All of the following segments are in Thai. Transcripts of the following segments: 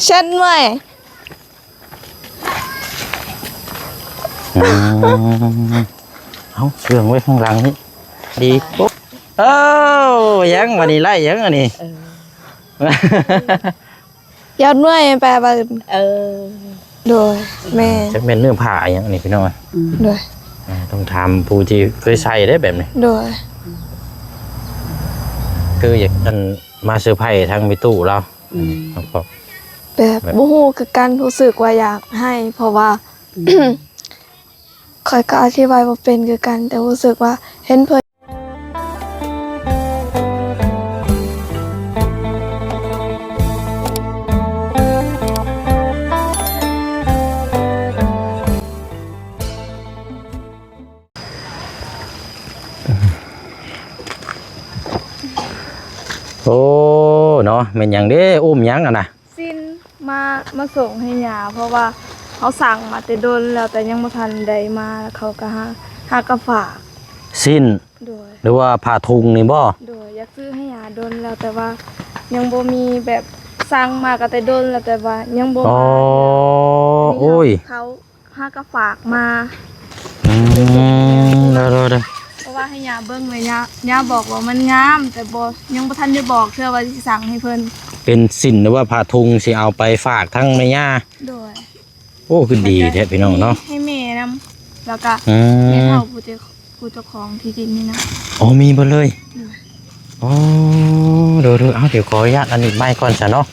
เช็ดหน่อยเอาเชื่องไว้ข้างหลังนี่ดีปุ๊บยังวันนี้ไล่ยังอันนี้ ยอดหน่วยแปลว่าโดยแม่ จะเป็นเรื่องผ่าอย่างนี้พี่น้องโดยต้องทำผู้ที่เคยใส่ได้แบบนี้โดยคืออยากกันมาเซอร์ไพรส์ทางมิตู้เราแบบบูฮูคือการรู้สึกว่าอยากให้เพราะว่าคอยก็อธิบายว่าเป็นคือกันแต่รู้สึกว่าเห็นเพื่อนโอ้เนาะเป็นอย่างนี้อุ้มยังอ่ะนะสิ้นมาส่งให้ยาเพราะว่าเขาสั่งมาแต่โดนแล้วแต่ยังไม่ทันใดมาเขาก็หากระฝากสิ้นด้วยหรือว่าผ่าทุงนี่บ่ด้วยอยากซื้อให้ยาโดนแล้วแต่ว่ายังบ่มีแบบสั่งมาก็แต่โดนแล้วแต่ว่ายังบ่มาโอ้ยเขาหากระฝากมาเด้อเพราะว่าให้ยาเบิ่งเลยยาบอกว่ามันงามแต่บ่ยังบ่ทันได้บอกเชื่อว่าสิสั่งให้เพิ่นเป็นสินหรือว่าผ่าทุงสิเอาไปฝากทั้งแม่ย่าด้วยโอ้คือดีแท้พี่น้องเนาะให้แม่นำแล้วก็ให้เฮาผู้เจ้าของที่ดินนี่นะมีหมดเลยเดี๋ยวเอาเดี๋ยวขออนุญาตอันนี้ไม้ก่อนซะเนาะ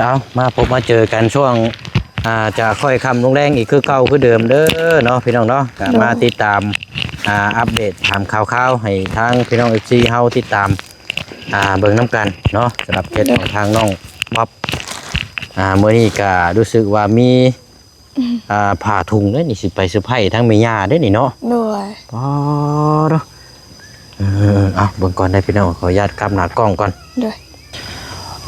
เอามาพบมาเจอกันช่วงจะค่อยคำลงแรงอีกคือเก่าคือเดิมเด้อเนาะพี่น้องเนาะมาติดตามอัปเดตถามข่าวๆให้ทางพี่น้องFCเฮาติดตามเบิ่งน้ำกันเนาะสำหรับเคสของทางน้องบ๊อบเมื่อนี้ก็รู้สึกว่ามีผ่าทุงเด้นี่สิไปเซอร์ไพรส์ทั้งแม่ย่าเด้นี่เนาะด้วยเนาะเอาเบิ่งก่อนได้พี่น้องขออนุญาตกำหน้ากล้องก่อนด้วย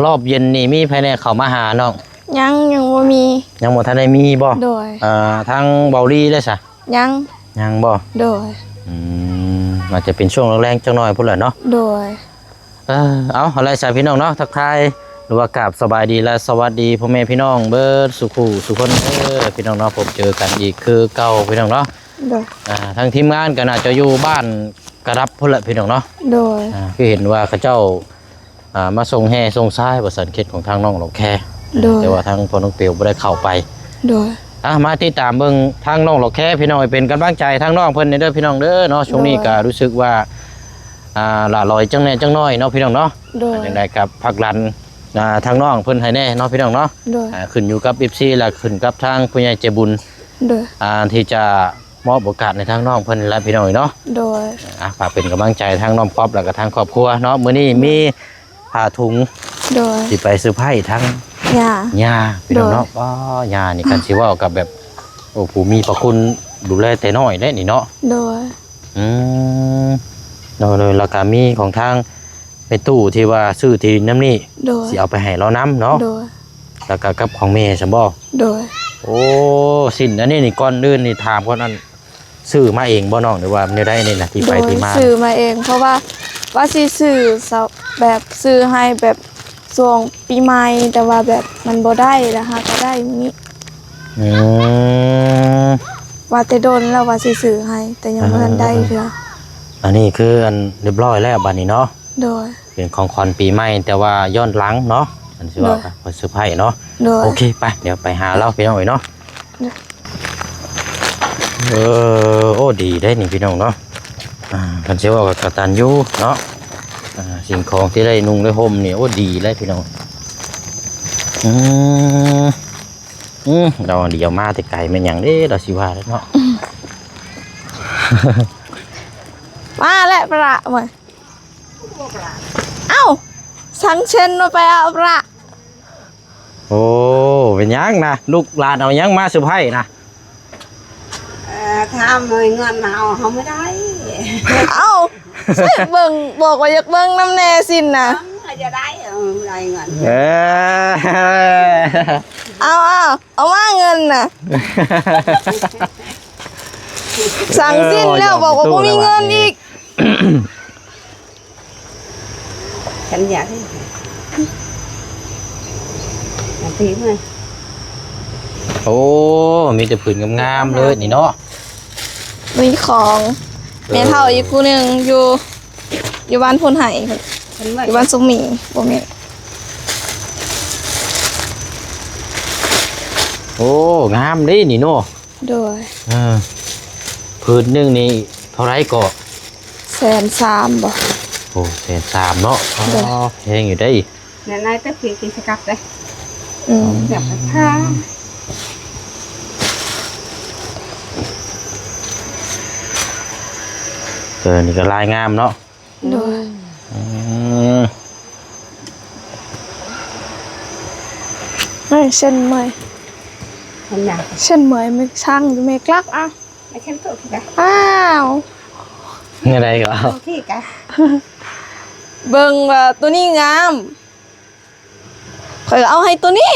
รอบเย็นนี่มีภายในเขามาหาน้องยังบ่มียังบ่ทันได้มีบ่ด้วยทางเบาลี่ได้ซะยังบ่ด้วยอาจจะเป็นช่วงแรงๆจังหน่อยพุ่นแหละเนาะด้วยเอาอะไรใส่พี่น้องเนาะทักทายหรือว่ากราบสบายดีและสวัสดีพ่อแม่พี่น้องเบิร์ดสุขุสุคนพี่น้องเนาะผมเจอกันอีกคือเก่าพี่น้องเนาะทางทีมงานก็น่าจะอยู่บ้านกระดับพุ่นแหละพี่น้องเนาะคือเห็นว่าเขาเจ้ามาส่งแห่ส่งซ้ายบริษัทเขตของทางน้องหลงแค่แต่ว่าทางพอน้องเปียวไม่ได้เข้าไปมาติดตามเบิ่งทางน้องหลงแค่พี่น้องเป็นกำลังใจทางน้องเพิ่นเด้อพี่น้องเด้อเนาะช่วงนี้ก็รู้สึกว่าละลอยจังแน่จังน้อยเนาะพี่น้องเนาะอย่างไรกับพักรันทางน้องเพิ่นให้แน่เนาะพี่น้องเนาะขึ้นอยู่กับอิฟซีและขึ้นกับทางผู้ใหญ่ใจบุญที่จะมอบโอกาสในทางน้องเพิ่นและพี่น้องเนาะฝากเป็นกำลังใจทางน้องป๊อปและก็ทางครอบครัวเนาะมื้อนี้มีผ้าถุงสิไปซื้อไผ่ทั้งย่าพี่น้องเนาะย่านี่กันสิว่ากับแบบโอ้ผู้มีพระคุณดูแลแต่น้อยได้นี่เนาะเลยแล้วก็มีของทางในตู้ที่ว่าซื้อที่น้ำนี่สิเอาไปให้เราน้ำเนาะแล้วก็กับของเมย์สมบ่โอ้สินอันนี้นี่ก้อนลื่นนี่ถามก้อนนั้นซื้อมาเองบ่น้องหรือว่าไม่ได้นี่นะที่ไปที่มาซื้อมาเองเพราะว่าสิซื้อแบบซื้อให้แบบช่วงปีใหม่แต่ว่าแบบมันบ่ได้นะคะก็ได้นี้ว่าแต่โดนแล้วว่าสิซื้อให้แต่ยังไม่ได้เด้ออันนี้คืออันเรียบร้อยแล้วบัดนี้เนาะเป็นของขวัญปีใหม่แต่ว่าย้อนหลังเนาะอันที่ว่าไปเซอร์ไพรส์เนาะโอเคไปเดี๋ยวไปหาเราพี่น้องเนาะโอ้ดีได้นี่พี่น้องเนาะกันเชื่อว่ากับตันยูเนาะสิ่งของที่ได้นุ่งได้ห่มเนี่ยโอ้ดีเลยพี่น้องเราเดี๋ยวมาแต่ไก่เป็นอย่างนี้เราสิว่าแล้วเนาะมาแล้วประมาเอ้าสังเชนมาไปเอาประโอ้เป็นยังนะลูกหลานเอายังมาเซอร์ไพรส์นะทำเลยเงินเอาไม่ได้เอ้าใช่เบิ่งบอกว่าอยากเบิ่งน้ำแน่สินนะจะได้ได้เงินเอามาเงินน่ะสั่งสิ้นแล้วบอกว่าไม่มีเงินอีกฉันอยากให้ ตีเลย โอ้มีแต่ผืนงามๆเลยนี่เนาะ มีของแม่เฒ่าอีกคู่หนึงอยู่บ้านพลไห่เพิ่น เป็นว่า อยู่บ้านสุมีบ่แม่น โอ้งามเด้นี่เนาะ โดย ผืนหนึงนี่เท่าไรก็ 130,000บ่ โอ้130,000เนาะอ๋อ เด้อ แพงอยู่ได้ เนี่ยนายตะเพียกินสกัดเลย อืม แบบผ้า นี่ก็ลายงามเนาะ โดย อืม ไม่เส้นเมย เห็นอย่าง เส้นเมยไม่ช่างไม่กลักอ่ะ ไม่เข้มตัวที่กัน อ้าว นี่อะไรก็เอา ที่กัน เบิ่งว่าตัวนี้งามข่อยก็เอาให้ตัวนี้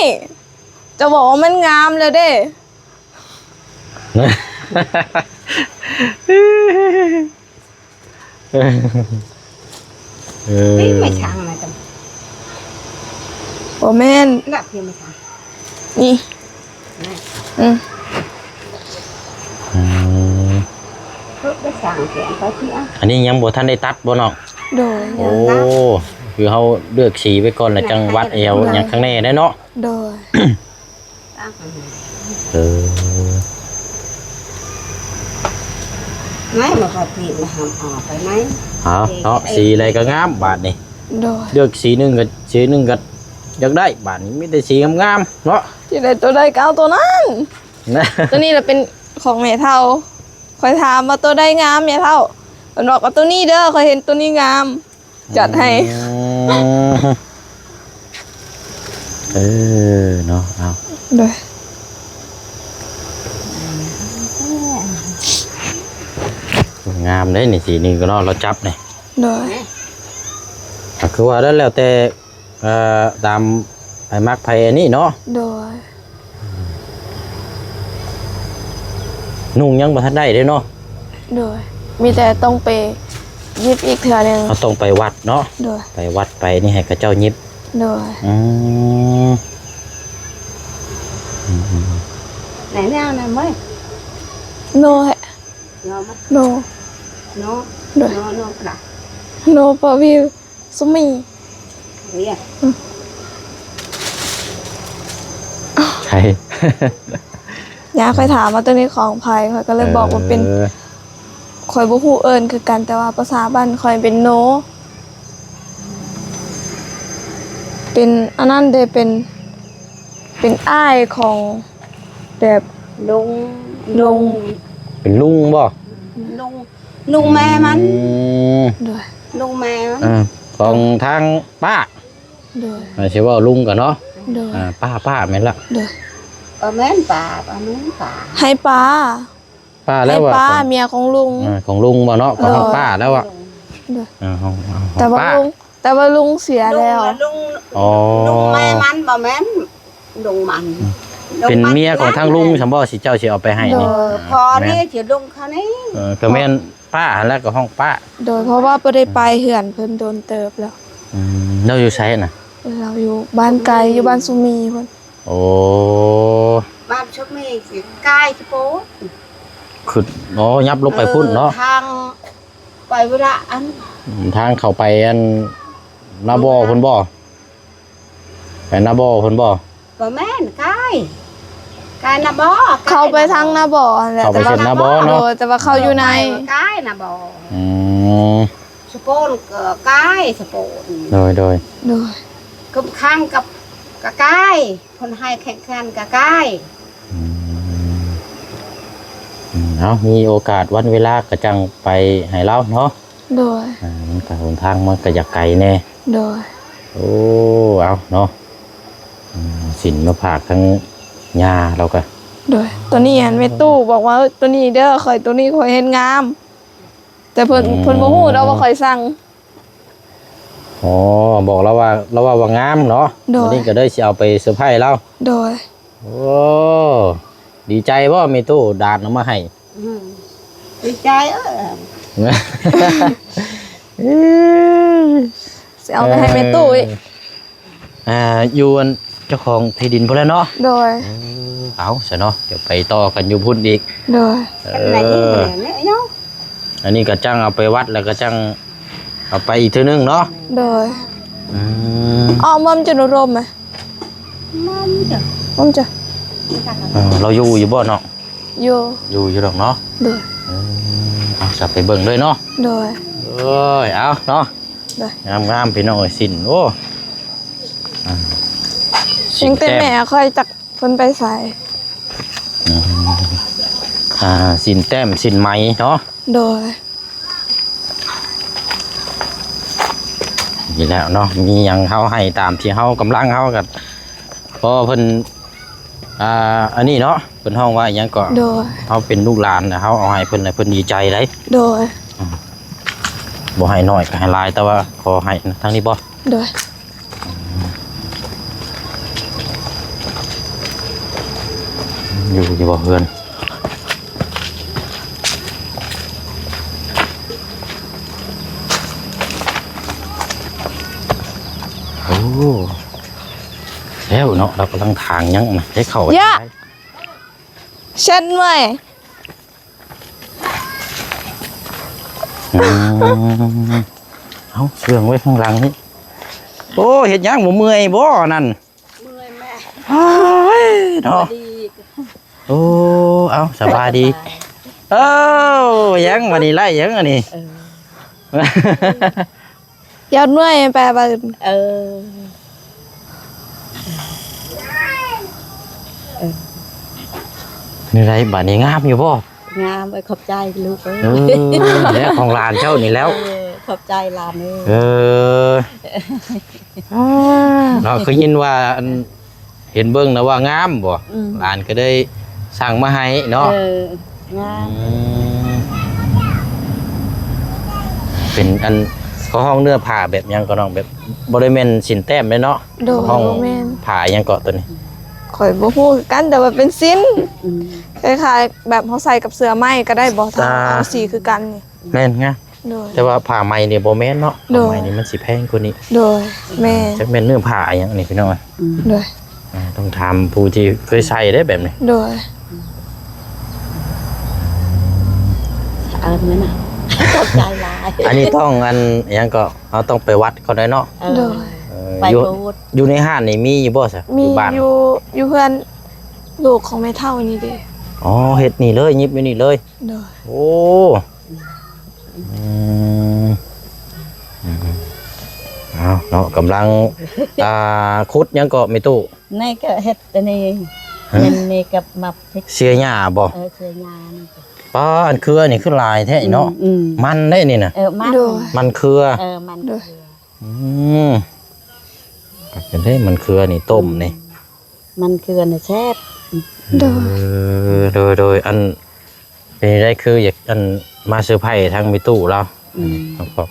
จะบอกว่ามันงามเลยเด้ นี่ไม่ช่างนะจัง บ่แม่น นับเพียงไม่ช่าง นี่อืม อืม เพิ่มได้สั่งแกงไปที่อ่ะ อันนี้ยังบ่ทันได้ตัดบ่เนาะ โดย โอ้คือเขาเลือกสีไว้ก่อนแล้วจังวัดเอวอย่างข้างในได้เนาะ โดย ตั้ง เออ ไม่มาพอตีมาทำออกไปไหม เอาเนาะสีอะไรก็งามบาทนี่ โดย เลือกสีหนึงก็สีหนึงก็อยากได้บาทนี้มีแต่สีงามๆเนาะ ที่ใดตัวใดก็เอาตัวนั้น นะ ตัวนี้ล่ะเป็นของแม่เฒ่าข่อยถามว่าตัวใดงามแม่เฒ่าเพิ่นบอกว่าตัวนี้เด้อข่อยเห็นตัวนี้งาม จัดให้ อืมเออเนาะเอา โดย งามเลยนี่สีนี้ก็เนาะเราจับนี่ โดย ก็คือว่าแล้วแต่ตามไอ้มักไผอันนี้เนาะ โดย นุ่งยังบ่ทันได้เด้เนาะ โดยมีแต่ต้องไปยิบอีกเถื่อหนึง เราต้องไปวัดเนาะ โดย ไปวัดไปนี่ให้กับเจ้ายิบ โดย อืม ไหนแนวไหนไหม โน โน้ม โน โน้ โดย โน้โน้กระดาษ โนปะวิวสุมี เรียก ใช่ ยาค่อยถามว่าตัวนี้ของไผข่อยก็เลยบอกว่าเป็นข่อยบ่ฮู้เอิ้นคือกันแต่ว่าภาษาบ้านข่อยเป็นโน เป็นอันนั้นเด้เป็นอ้ายของแบบ ลุง เป็นลุงบ่ ลุงแม่มัน โดย ลุงแม่มัน ของทางป้า โดย ใช่ว่าลุงกันเนาะ โดย ป้าแม่นละ โดย ป้าแม่นป่าป้าแม่นป่า ให้ป้า ป้าแล้ ให้ วว่า ป้าเมียของลุง ของลุงบ่เนาะของป้าแล้วอ่ะ โดย ของ แต่ว่า ป้า ลุงเสียแล้ว ลุง อ๋อ ลุงแม่มันป้าแม่นลุงมัน เป็นเมียของทางลุงฉันบ่สิเจ้าสิเอาไปให้นี่ พอนี่จะลุงเขานี่ ก็แม่นป้าแล้วก็ห้องป้า โดยเพราะว่าบ่ได้ไปเหือนเพิ่นโดนเติบแล้ว เราอยู่ไสน่ะ เราอยู่บ้านไกลอยู่บ้านสุมีเพิ่น โอ้ บ้านชุบมีสิใกล้สโป๊ คือยับลงไปพุ่นเนาะ ทางไปเวลาอัน ทางเข้าไปอันนาบ่เพิ่นบ่ไปนาบ่เพิ่นบ่ ป้าแม่นใกล้ใกล้นะบ่ เข้าไปทางนาบ่อนั่นแหละ เข้าไปเส้นนาบ่ โด เนาะ ยแต่ว่าเขาอยู่ใน ใกล้นะบ่ อืม สโปนก็ใกล้สโปน โดย โดย กับข้างกับกะใกล้คนให้แข่งขันกะใกล้ เอามีโอกาสวันเวลาก็จังไปให้เราเนาะ โดย มันก็หนทางมันก็อยากไกลแน่ โดย โอ้เอาเนาะสินมาผากทั้งหญ้าเราก็ โดยตัวนี้อันแม่ตู้บอกว่าตัวนี้เด้อข่อยตัวนี้ข่อยเห็นงาม แต่เพิ่นบ่ฮู้เราว่าข่อยสั่ง อ๋อบอกเราว่างามเนาะ โดย วันนี้ก็ได้สิเอาไปเซอร์ไพรส์เรา โดย โอ้ดีใจบ่มีตู้ดานเอามาให้ ดีใจสิเอาไปให้แม่ตู้อีก อยู่อัน เจ้าของที่ดินพุ่นแล้วเนาะ โดย เอาซะเนาะเดี๋ยวไปต่อกันอยู่พุ่นอีก โดย ไหนเนี่ยเนาะ อันนี้ก็จังเอาไปวัดแล้วก็จังเอาไปอีกเทื่อนึงเนาะ โดย อืม อ๋อมัมจะนรมไหม มันจะ มัมจะ เราอยู่บ่เนาะ โย อยู่ดอกเนาะ โดย เอาจะไปเบิ่งเลยเนาะ โดย เอ้ยเอาเนาะ โดย งามพี่น้องเอ้ยสินโอ้สิ ยิ น งแต่ แต้ม แม่ค่อยจักเพิ่นไปใส่ สินแต้มสินไหมเนาะ โดย นี่แล้วเนาะมีหยังเฮาให้ตามที่เฮากำลังเฮากันพอเพิ่นอันนี้เนาะเพิ่นห้องว่าหยังก็ โดย เฮาเป็นลูกหลานน่ะเฮาเอาให้เพิ่นน่ะเพิ่นดีใจเลย โดย บ่ให้น้อยก็ให้หลายแต่ว่าขอให้ทางนี้บ่ โดย อยู่บ่เฮือนโอ้แล้วเนาะเรากำลังทางยังนะได้เข้าไปได้ ฉันไหม อืมเอาเสื่องไว้ข้างหลังนี่โอ้เห็ดหยังบ่เมื่อยบ่นั่น เมื่อยแม่ อ้ายเนาะ ดี โอ้เอาสบายดีเอ้ายังวันนี้ไล่ยังอันนี้ ยอดหน่วยแปลว่า เออ นี่ไรบัดนี้งามอยู่บ่ งามไปขอบใจลูกเอ้ย เออแล้วของหลานเจ้านี่แล้ว ขอบใจหลานเเอ้อเราเคยยินว่าอันเห็นเบิ่งนะว่างามบ่หลานก็ได้สั่งมาให้เนาะ งาม เป็นอันเขาห้องเนื้อผ้าแบบยังก็น้องแบบบริเวณสินแต้มเลยเนาะ โดย ห้อง แม่น ผ้ายังเกาะตัวนี้ ข่อยบ่ฮู้คือกันแต่ว่าเป็นสิ้นคล้ายๆแบบเฮาใส่กับเสื้อไหมก็ได้บ่ถ้าเอาสีคือกันนี่ แม่นไง โดย แต่ว่าผ้าไหมเนี่ยบ่แม่นเนาะ โด ผ้าย ไหมนี่มันสิแพงกว่านี้ โดยแม่ จักแม่นเนื้อผ้าหยังนี่พี่น้อง โดย ต้องถามผู้ที่เคยใส่ได้แบบนี้ โดย นั่นน่ะขอบใจหลาย อันนี้ต้องอันยังก็เราต้องไปวัดเขาได้เนาะ โดย ไป อยู่ โบสถ์ อยู่ในห้างนี่มีอยู่บ่ซะ มี บ้าน อยู่เพื่อนลูกของแม่เฒ่านี่เด้ อ๋อเฮ็ดนี่เลยยิบอยู่นี่เลย โดย โอ้อืมเอาเนาะกำลังคุดยังก็ไม่ตู้ นี่ก็เฮ็ดอันนี้เงินนี่กับมาพริก เสียหญ้าบ่ เสียงาน ป้าอันเครือนี่คือลายแท้เนาะมันได้นี่น่ะ มัน โดย มันเครือ มัน อืมเป็นได้มันเครือนี่ต้มนี่ มันคืออันแซ่บ โดย โดยอันเป็นได้คืออยากอันมาเซอร์ไพรส์ทางมิตู้เราครับผม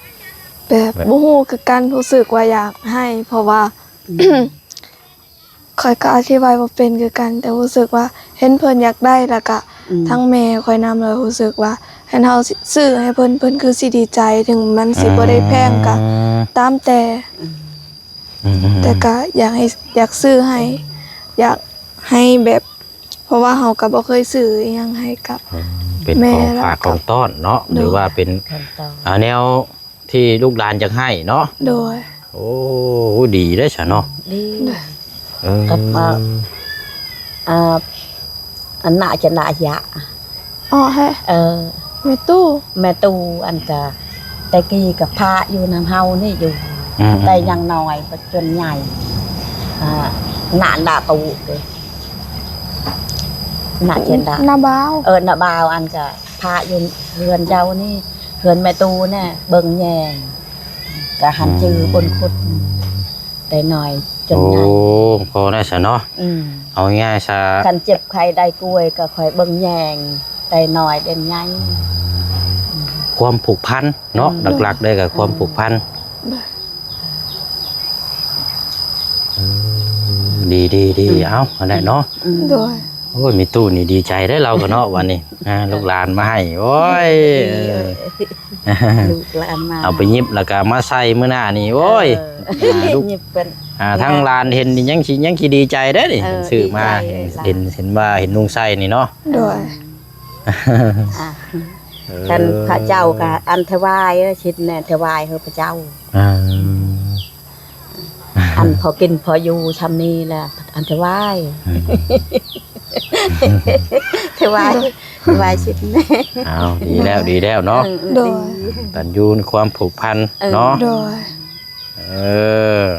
แบบบ่ฮู้คือกันรู้สึกว่าอยากให้ เพราะว่า ข่อยก็อธิบายบ่เป็นคือกัน แต่รู้สึกว่าเห็นเพิ่นอยากได้แล้วก็ทั้งแม่ข่อยนำแล้วรู้สึกว่าให้เฮาซื้อให้เพิ่นคือสิดีใจถึงมันสิบ่ได้แพงก็ตามแต่ แต่ก็อยากซื้อให้ อยากให้แบบ เพราะว่าเฮาก็บ่เคยซื้ออิหยังให้กับ เป็น แม่ ของ แล้ว ฝากของต้อนเนาะหรือว่าเป็น ขั้นตอน แนวที่ลูกหลานจะให้เนาะ โดย โอ้ดีได้อฉะเนาะ ดี เออ กับอันน่าจะน่ายะ อ๋อให้แม่ตู้ แม่ตูอันกะแต่กี้กับพระอยู่นำเฮานี่อยู่ แต่ยังน้อยจนใหญ่หนาดาตูเลยหนาเจนดา นาบ้าว หนาบาวอันกะพระอยู่เรือนเจ้านี่เรือนแม่ตูเนี่ยเบิ่งแยงกะหันจือบนคุดแต่น้อยจน โอ้ ใหญ่ พอได้ฉะเนาะเอาง่ายๆซะ คันเจ็บใครได้กล้วยก็คอยเบิ่งแยงแต่น้อยเด่นใหญ่ ความผูกพันเนาะหลักๆได้กับความผูกพันดีเอาอันไหนเนาะ โดย โอ้ยมีตู้นี่ดีใจได้เราก็เนาะวันนี้ลูกหลานมาให้โอ้ย ลูกหลานมา เอาไปยิบแล้วก็มาใส่มื้อหน้านี่โอ้ยลูก หยิบเป็น ทั้งหลานเห็นนี่ยังสิดีใจเด้อนี่ซื้อมา ดีใจ เห็นว่าเห็นลุงใส่นี่เนาะ โดย อ่ะท่านพระเจ้าก็อันถวายชิดแน่ถวายเฮอพระเจ้า อันพอกินพออยู่ชำนี้แหละอันถวายถวายชิดแน่ เอาดีแล้วเนาะ โดย ตันยูนความผูกพันเนาะ โดย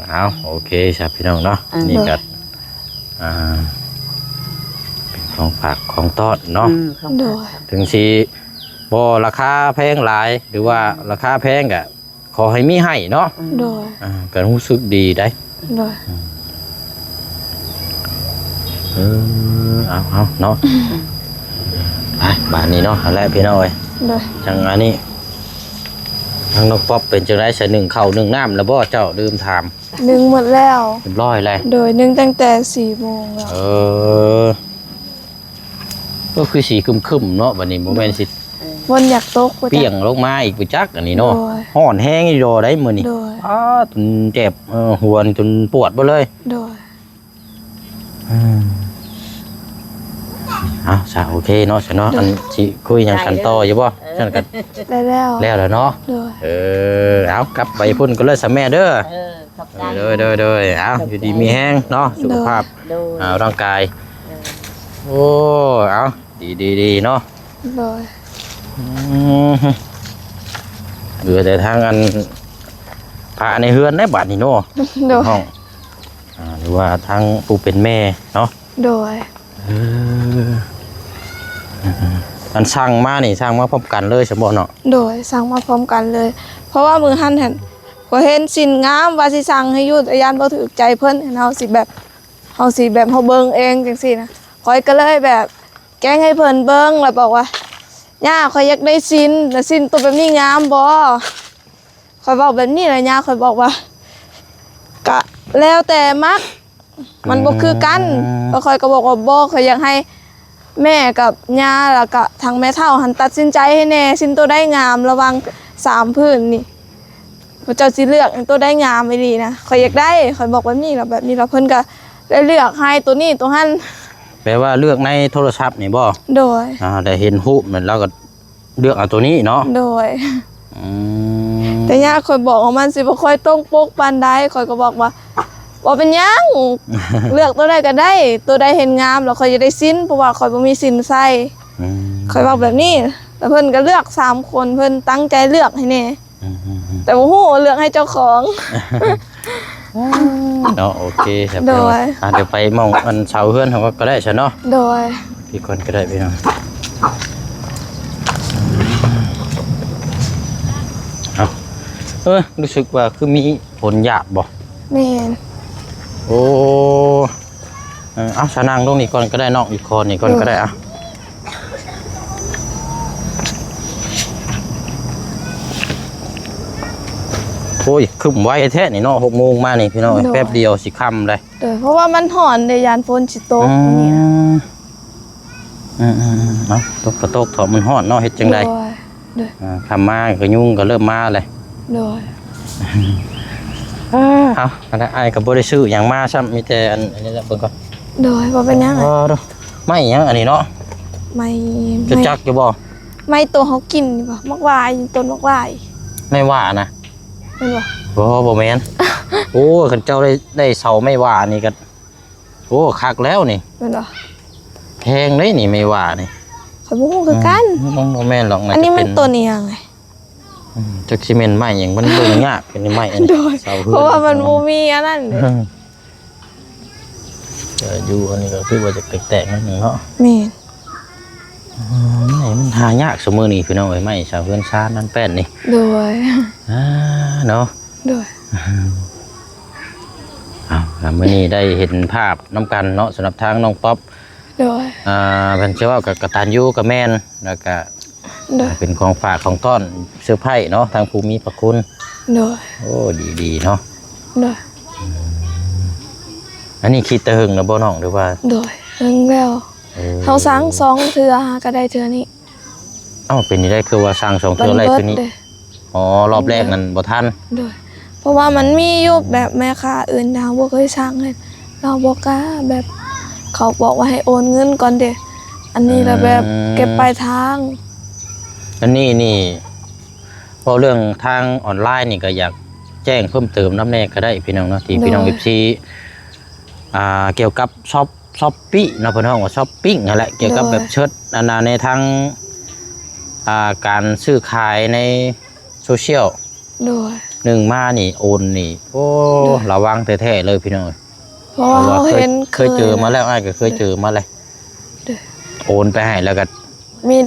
เอาโอเคครับพี่น้องเนาะนี่ก็เป็นของฝากของต้อนเนาะ โดย ถึงสิบ่ราคาแพงหลายหรือว่าราคาแพงก็ขอให้มีให้เนาะ โดย ก็รู้สึกดีได้ โดย เอาเนาะไปบ้านนี้เนาะอะไรพี่น้องเอ้ย โดย จังอันนี้ทางนกป๊อปเป็นจังไรใส่1ข้าว1น้ำแล้วบ่เจ้าลืมถาม นึ่งหมดแล้ว เรียบร้อยเลย โดยนึ่งตั้งแต่4 โมงแล้ว ก็คือสีคึมๆเนาะวันนี้โมเมนต์สิ วันอยากตกว่า เปียงลงมาอีกไปจักอันนี้เนาะ โดย ห่อนแห้งอีโดได้มื้อนี้ โดย จนเจ็บหัวจนปวดบ่เลย โดย ซะโอเคเนาะซะเนาะอันสิคุยหยังกันต่ออยู่บ่ซั่นก็ ได้แล้ว แล้วเนาะ โดย เอากลับไปพุ่นก็เลยซะแม่เด้อ ขอบใจ เด้อเอาอยู่ดีมีแห้งเนาะสุขภาพ โดย ร่างกายโอ้เอาดีเนาะ โดย เหลือแต่ทางอันพระในเฮือนได้บัดนี่เนาะ โดย ห้องหรือว่าทางผู้เป็นแม่เนาะ โดย อันสร้างมานี่สร้างมาพร้อมกันเลยสมบูรณ์เนาะ โดยสั่งมาพร้อมกันเลย เพราะว่ามือหันเห็นก็เห็นสินงามว่าสิสั่งให้อยุดยานบ่ถูกใจเพิ่นเห็นเฮาสิแบบเฮาเบิ่งเองจังซี่นะคอยก็เลยแบบแกล้งให้เพิ่นเบิ่งแล้วบอกว่าย่าคอยอยากได้สินแต่สินตัวแบบนี้งามบ่คอยบอกแบบนี้นะย่าคอยบอกว่ากะแล้วแต่มักมันบ่คือกันแล้วคอยก็บอกว่าบ่คอยอยากให้แม่กับย่าแล้วก็ทางแม่เฒ่าหันตัดสินใจให้แน่สินตัวได้งามระวัง3พื้นนี่พระเจ้าสิเลือกอันตัวได้งามไม่ดีนะคอยอยากได้คอยบอกแบบนี้แล้วแบบนี้แล้วเพิ่นก็ได้เลือกให้ตัวนี้ตัวหัน แปลว่าเลือกในโทรศัพท์นี่บ่ โดย ได้เห็นรูปมันแล้วก็เลือกเอาตัวนี้เนาะ โดย อืม แต่ย่าคอยบอกว่ามันสิบ่ค่อยตรงปกปานใดคอยก็บอกว่าบ่เป็นหยัง เลือกตัวใดก็ได้ ตัวใดเห็นงามแล้วคอยจะได้สิ้นเพราะว่าคอยบ่มีสิ้นใส่คอยบอกแบบนี้แล้วเพิ่นก็เลือก3คนเพิ่นตั้งใจเลือกให้แน่แต่บ่ฮู้ว่าเลือกให้เจ้าของ เนาะโอเคครับ โดย เดี๋ยวไปมองอันเสาเฮือนเขาก็ได้ใช่เนาะ โดย พี่คนก็ได้พี่น้องเอารู้สึกว่าคือมีผลหยาบบ่ แม่น โอ้เอาสนางตรงนี้ก่อนก็ได้นอกอีกคนนี่ก่อนก็ได้อะโอ้ยคึมไว้แท้นี่เนาะ6 โมงมานี่พี่น้องแป๊บเดียวสิค่ำเลย โดยเพราะว่ามันหอนในยานฝนสิตกนี่นะ เนาะตกกระตกถอดมันฮ้อนเนาะเฮ็ดจังได๋ โดย คำมาก็ยุ่งก็เริ่มมาเลย โดย เอาอันนั้นไอ้กับบ่ได้ซื้อหยังมาซ้ำมีแต่อันนี้แหละเบิ่งก่อน โดยบ่เป็นหยังไง ดูไม่หยังอันนี้เนาะ ไม่ จะจักอยู่บ่ ไม่ตัวเขากินนี่บ่มักวายต้นมักวาย ไม่ว่านะ เป็นบ่ บ่แม่น โอ้คันเจ้าได้เสาไม่ว่านี่ก็โอ้คักแล้วนี่ เป็นบ่ แพงเลยนี่ไม่ว่านี่ เขาบ่ฮู้คือกัน บ่แม่นหรอก อันนี้มันต้นอีหยังไง จักสิแม่นไม้หยังมันเบิ่งยากเป็นไม้อัน โดย เสา เพราะว่ามันบ่มีอันนั้นเลย อยู่อันนี้ก็คือว่าจะแตกๆนิดนึงเนาะ แม่น ไม้มันหายากเสมอนี่พี่น้องเอ้ยไม้ชาวเฮือนชานั่นแป้นนี่ โดย เนาะ โดย แล้วมื้อนี้ได้เห็นภาพน้ำกันเนาะสำหรับทางน้องป๊อป โดย เพิ่นสิเว้ากับกตัญญูกับแม่นแล้วก็ โดย เป็นของฝากของต้อนเสื้อร์ไผ่เนาะทางภูมิพระคุณ โดย โอ้ดีเนาะ โดย อันนี้คิดแต่หึงนะบ่น้องหรือว่า โดยเรื่องแล้ว เฮาสั่ง2เทื่อหาก็ได้เทื่อนี้ เอ้าเป็นนี่ได้คือว่าสร้าง2เทื่อไรคือนี้ เด้ อ๋อรอบแรกนั่นบ่ทัน โดยเพราะว่ามันมีอยู่แบบแม่ค้าอื่นทางบ่เคยสั่งให้เราบ่กล้าแบบเขาบอกว่าให้โอนเงินก่อนเด้อันนี้ละแบบเก็บปลายทาง อันนี้นี่พอเรื่องทางออนไลน์นี่ก็อยากแจ้งเพิ่มเติมน้ำแน่ก็ได้พี่น้องเนาะที่พี่น้อง FC เกี่ยวกับช้อปปี้เนาะเพิ่นฮ้องว่าช้อปปิ้งนั่นแหละเกี่ยวกับแบบเชิดอันน่ะในทางการซื้อขายในโซเชียล โดย หนึ่งมานี่โอนนี่โอ้ระวังแท้ๆเลยพี่น้อง เพราะว่า เพราะ เรา ว่า เห็น เคยเจอมาแล้วอ้ายก็เคยเจอมาเลย เด้อ โอนไปให้แล้วก็ มี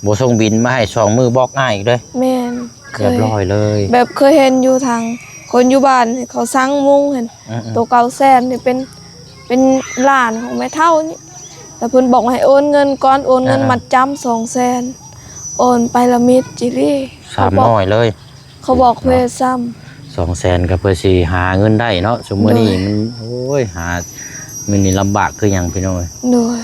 บ่ส่งบินมาให้2มือบล็อกอ้ายอีกเลย แม่นเค เรียบ ย ร้อยเลย แบบเคยเห็นอยู่ทางคนอยู่บ้านเขาสั่งมุ้งเห็น อืม ตัว900,000นี่เป็นหลานของแม่เฒ่านี่แต่เพิ่นบอกให้โอนเงินก่อนโอนเงินมัดจำ200,000โอนไปละมิดจิรี่ สามน้อยเลย เขาบอกเพศซ้ำ 200,000ก็เพื่อสิหาเงินได้เนาะสมมื้อนี้มันโอ้ยหามันนี่ลำบากคือหยังพี่น้อง โดย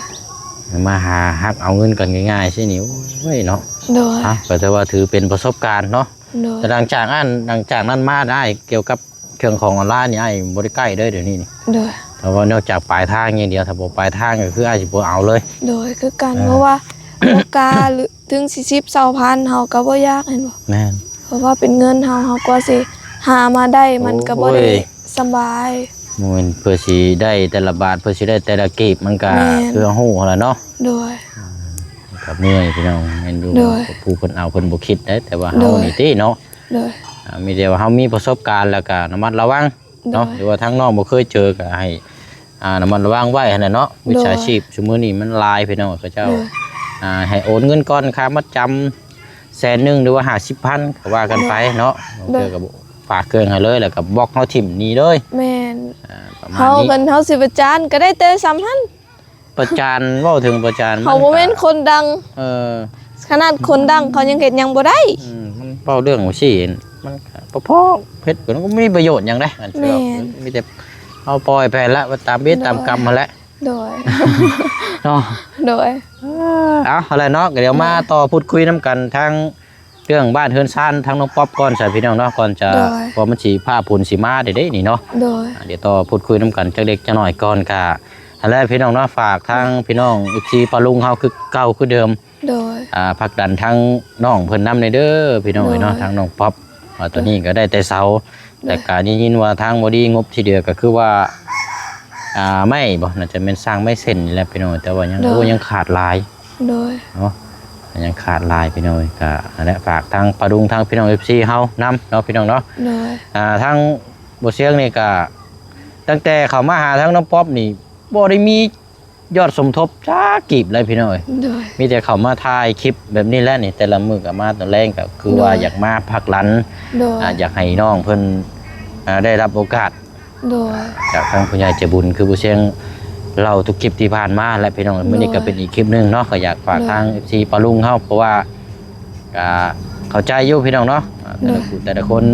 มาหาฮักเอาเงินกันง่ายๆสินี่โอ้ยเนาะ โดย ก็แต่ว่าถือเป็นประสบการณ์เนาะ โดย แต่หลังจากนั้นมาได้เกี่ยวกับเครื่องของออนไลน์นี่ไอ้บ่ได้ใกล้เด้อเดี๋ยวนี้นี่ โดย แต่ว่านอกจากปลายทางอย่างเดียวถ้าบ่ปลายทางก็คือไอ้สิบ่เอาเลย โดยคือกันเพราะว่าโอกาหรือถึง40 20,000เฮาก็บ่ยากเห็นบ่ แม่น เพราะว่าเป็นเงินเฮากว่าสิหามาได้มันก็บ่ได้ โอ้ย สบาย มันเพื่อสิได้แต่ละบาทเพื่อสิได้แต่ละกีบมันก็ แม่น คือฮู้หั่นล่ะเนาะ โดย กับเมื่อยพี่น้องแม่นอยู่ โดย ผู้เพิ่นเอาเพิ่นบ่คิดได้แต่ว่า โด เฮาย นี่ติเนาะ โดย มีแต่ว่าเฮามีประสบการณ์แล้วก็ระมัดระวังเนาะ โดย หรือว่าทางน้องบ่เคยเจอก็ให้ระมัดระวังไว้หั่นน่ะเนาะวิชาชีพซุมื้อนี้มันหลายพี่น้องเขาเจ้า โดย ให้โอนเงินก่อนค่ามัดจำ100,000หรือว่า50,000ก็ว่ากันไปเนาะเจอกับฝากเครื่องให้เลยแล้วก็บล็อกเฮาทิ่มหนี้เลย แม่น ประมาณ เฮา นี้ กันเฮาสิประจานก็ได้แต่ซ้ำหั่น ประจานเว้าถึงประจาน เขาบ่แม่นคนดัง เออ ขนาดคนดังเขายังเฮ็ดหยังบ่ได้ มันเป้าเรื่องว่าสิมันก็พอเพชรมันก็ไม่มีประโยชน์หยังได้อันเดียว แม่น มีแต่เอาปล่อยไปละว่าตามเบ็ดตามกรรมมาแล้ว โดย เนาะ โดย เอาอะไรเนาะเดี๋ยวมาต่อพูดคุยน้ำกันทั้งเรื่องบ้านเฮือนซ่านทั้งน้องป๊อปก่อนใส่พี่น้องเนาะก่อนจะ ได้ พอมันสีผ้าผุนสีมาเด้นี่เนาะ โดย เดี๋ยวต่อพูดคุยน้ำกันจักเล็กจักหน่อยก่อนค่ะอะไรพี่น้องเนาะฝากทั้งพี่น้องอีกทีปลาลุงเฮาคือเก่าคือเดิม โดย ผลักดันทั้งน้องเพิ่นนำในเด้อพี่น้องเอ้ยเนาะ ได้ ทั้งน้องป๊อปว่าตอนนี้ก็ได้แต่เสา ได้ แต่การยินว่าทางบ่ดีงบทีเดียวก็คือว่าไม่บ่น่าจะเป็นสร้างไม่เส้นนี่แหละพี่น้องแต่ว่ายัง ได้ โอ้ยังขาดหลาย โดย เนาะยังขาดหลายพี่น้องก็นั่นแหละฝากทางปลาดุงทางพี่น้อง FC เฮานำเนาะพี่น้องเนาะ โดย ทางบ่เสียงนี่ก็ตั้งแต่เข้ามาหาทางน้องป๊อปนี่บ่ได้มียอดสมทบจักกีบเลยพี่น้องเอ้ย โดย มีแต่เขามาถ่ายคลิปแบบนี้แหละนี่แต่ละมือกับมาตอนแรกก็คือว่า โดย อยากมาพักรัน โดย อยากให้น้องเพิ่นได้รับโอกาส โดย จากทางผู้ใหญ่ใจบุญคือผู้เชียงเราทุกคลิปที่ผ่านมาและพี่น้องมื้อนี้ก็เป็นอีกคลิปหนึงเนาะก็อยากฝากทาง FC ปาลุงเฮาเพราะว่าก็เข้าใจอยู่พี่น้องเนาะแต่ละผู้แต่ละคน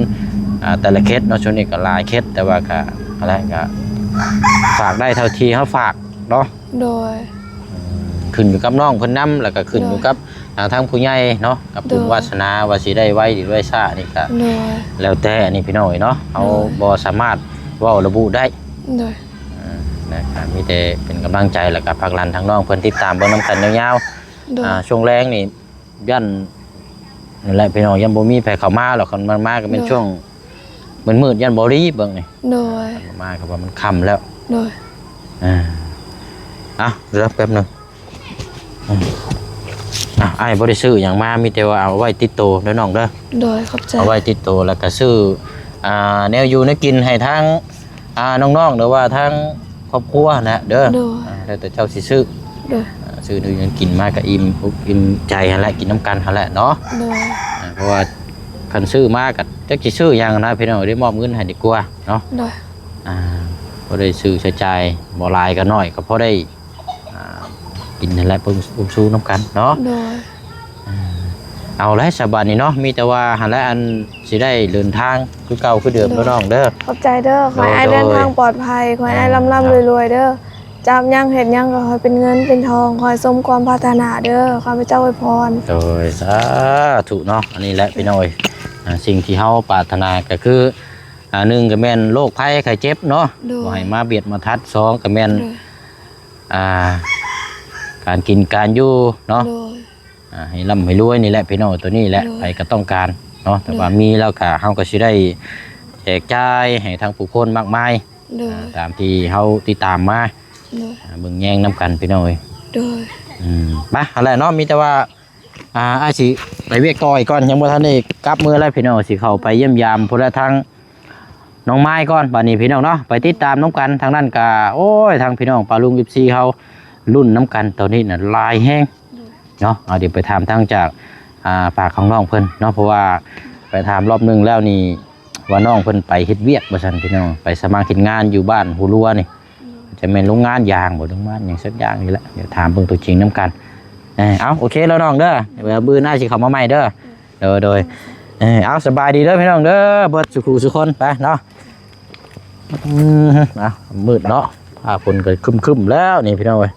แต่ละเคสเนาะช่วงนี้ก็หลายเคสแต่ว่าก็อะไรก็ฝากได้เท่าที่เฮาฝากเนาะ โดย ขึ้นอยู่กับน้องเพิ่นนำแล้วก็ขึ้นอยู่กับทางผู้ใหญ่เนาะกับบุญ โดย วาสนาว่าสิได้ไว้หรือไว้ซ่านี่ก็ โดย แล้วแต่อันนี้พี่น้องเนาะเฮา โดย บ่สามารถเว้าระบุได้ โดย นะครับมีแต่เป็นกำลังใจแล้วก็พักรันทางน้องเพิ่นติดตามเบิ่งนํกันยาว โดย ๆช่วงแรงนี่ยันนั่นแหละพี่น้องยังบ่มีไผเข้ามาหรอกคันมันมาก็เป็นช่วงมืดๆยันบ่รีเบิ่งนี่ โดย มันมาก็ว่ามันค่ำแล้ว โดย เดี๋ยวแป๊บหนึงไอ้ายบ่ได้ซื้ออย่างมามีแต่ว่าเอาไว้ติดโตวเด้อน้องเด้อ โดยขอบใจ เอาไว้ติดโตวแล้วก็ซื้อแนวอยู่แนวกินให้ทั้งน้องๆหรือว่าทั้งครอบครัวนะเด้อ โดย แล้วแต่เจ้าสิซื้อ โดย ซื้อดูยังกินมาก็อิ่มอกอิ่มใจหั่นแหละกินน้ำกันหั่นแหละเนาะ โดย เพราะว่าคันซื้อมาก็จักสิซื้อหยังนะพี่น้องได้มอบเงินให้ดีกว่าเนาะ โดย บ่ได้ซื้อใช้จ่ายบ่หลายก็น้อยก็พอได้กินนั่นแหละเพิ่มสู้น้ำกันเนาะ โดย เอาละสบายนี่เนาะมีแต่ว่าหันและอันสิได้เดินทางคือเก่าคือเดิม โดย น้องเด้อ ขอบใจเด้อขอให้อ้าย โดย เดินทางปลอดภัยขอให้อ้ายร่ำๆรวยๆเด้อ จับหยังเฮ็ดหยังก็ขอให้เป็นเงินเป็นทองขอให้สมความปรารถนาเด้อข้าพเจ้าอวยพร โดยสาธุเนาะอันนี้แหละพี่น้อยสิ่งที่เฮาปรารถนาก็คือหนึ่งก็แม่นโรคภัยไข้เจ็บเนาะบ่ให้มาเบียดมาทัดสองก็แม่นการกินการอยู่เนาะให้ร่ำให้รวยนี่แหละพี่น้อยตัวนี้แหละใครก็ต้องการเนาะแต่ว่ามีแล้วก็เฮาก็สิได้แจกจ่ายให้ทางผู้คนมากมายตามที่เฮาติดตามมาเบิ่งแย่งน้ำกันพี่น้อยมาอะไรเนาะมีแต่ว่าอาสิไปเวียกต่ออีกก่อนยังบ่ทันได้กลับมือแล้วพี่น้องสิเข้าไปเยี่ยมยามพุ่นละทางน้องไม้ก่อนบัดนี้พี่น้องเนาะไปติดตามน้ำกันทางนั้นก็โอ้ยทางพี่น้องปาลุง14เฮารุ่นน้ำกันตอนนี้น่ะลายแห้งเนาะเอาเดี๋ยวไปถามทางจากปากของน้องเพิ่นเนาะเพราะว่าไปถามรอบนึงแล้วนี่ว่าน้องเพิ่นไปเฮ็ดเวียกบ่ซั่นพี่น้องไปสมัครเฮ็ดงานอยู่บ้านหูรัวนี่จะเป็นโรงงานยางบ่โรงงานหยังสักอย่างนี่แหละเดี๋ยวถามเบิ่งตัวจริงน้ำกันเอาโอเคแล้วน้องเด้อเดี๋ยวบื้อหน้าสิเข้ามาใหม่เด้อโดยเอาสบายดีเด้อพี่น้องเด้อเบิดสุขุสุคนไปเนาะมืดเนาะผ้าฝนก็ครึ้มๆแล้วนี่พี่น้องเอ้ย